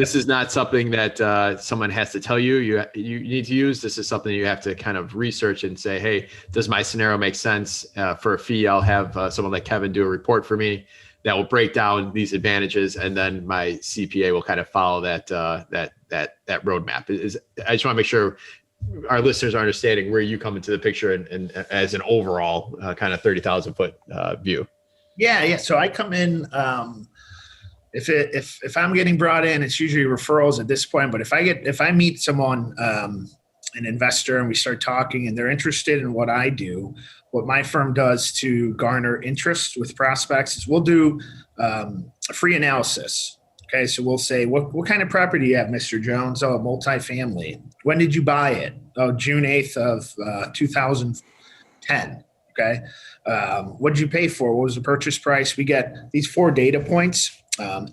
this is not something that someone has to tell you. You need to use. This is something you have to kind of research and say, hey, does my scenario make sense? For a fee, I'll have someone like Kevin do a report for me that will break down these advantages, and then my CPA will kind of follow that roadmap. I just want to make sure our listeners are understanding where you come into the picture and as an overall kind of 30,000 foot view. Yeah. So I come in, if I'm getting brought in, it's usually referrals at this point. But if I meet someone, an investor, and we start talking and they're interested in what I do, what my firm does to garner interest with prospects is we'll do a free analysis. Okay, so we'll say, what kind of property do you have, Mr. Jones? Oh, a multifamily. When did you buy it? Oh, June 8th of 2010. Okay. What did you pay for? What was the purchase price? We get these 4 data points,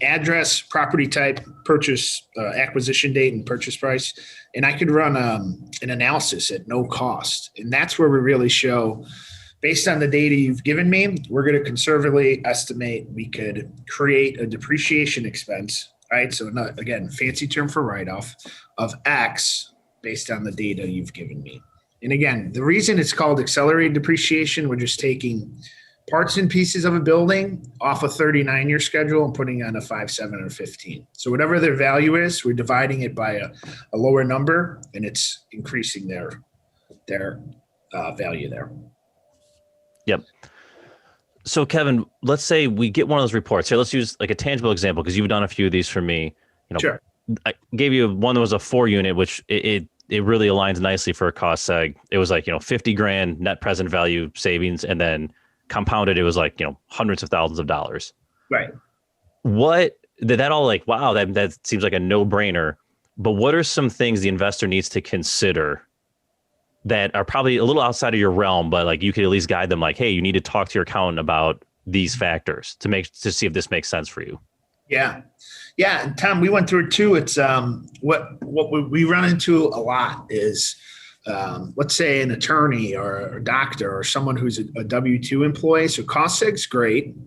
address, property type, purchase, acquisition date, and purchase price. And I could run an analysis at no cost. And that's where we really show, based on the data you've given me, we're going to conservatively estimate we could create a depreciation expense, right? So again, fancy term for write-off of X based on the data you've given me. And again, the reason it's called accelerated depreciation, we're just taking parts and pieces of a building off a 39-year schedule and putting on a 5, 7, or 15. So whatever their value is, we're dividing it by a lower number, and it's increasing their value there. Yep. So Kevin, let's say we get one of those reports. Here, let's use like a tangible example, because you've done a few of these for me. Sure. I gave you one that was a 4 unit, which it really aligns nicely for a cost seg. It was like, $50,000 net present value savings, and then compounded, it was like, hundreds of thousands of dollars. Right. What did that all like, wow, that seems like a no brainer, but what are some things the investor needs to consider that are probably a little outside of your realm, but like you could at least guide them like, hey, you need to talk to your accountant about these factors to see if this makes sense for you? Yeah. And Tom, we went through it too. It's what we run into a lot is, let's say an attorney or a doctor or someone who's a W-2 employee. So cost seg's great,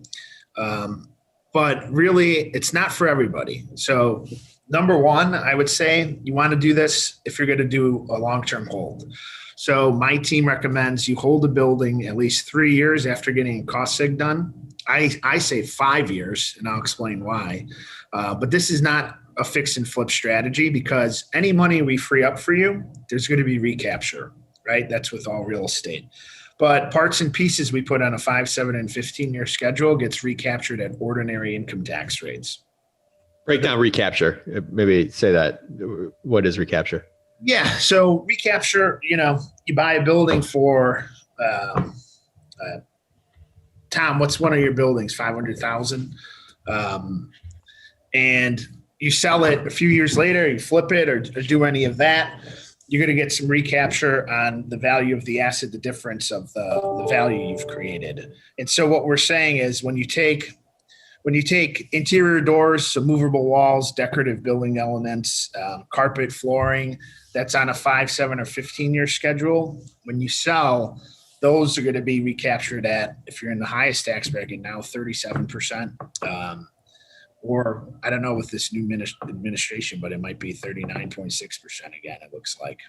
but really it's not for everybody. So number one, I would say you want to do this if you're going to do a long-term hold. So my team recommends you hold a building at least 3 years after getting a cost seg done. I say 5 years, and I'll explain why. But this is not a fix and flip strategy, because any money we free up for you, there's going to be recapture, right? That's with all real estate. But parts and pieces we put on a 5, 7, and 15-year schedule gets recaptured at ordinary income tax rates. Break down recapture. Maybe say that. What is recapture? Yeah. So recapture, you buy a building for, Tom, what's one of your buildings? 500,000. And you sell it a few years later, you flip it or do any of that, you're going to get some recapture on the value of the asset, the difference of the value you've created. And so what we're saying is when you take interior doors, some movable walls, decorative building elements, carpet, flooring, that's on a 5, 7, or 15-year schedule. When you sell, those are going to be recaptured at, if you're in the highest tax bracket now, 37%. Or I don't know with this new administration, but it might be 39.6% again, it looks like.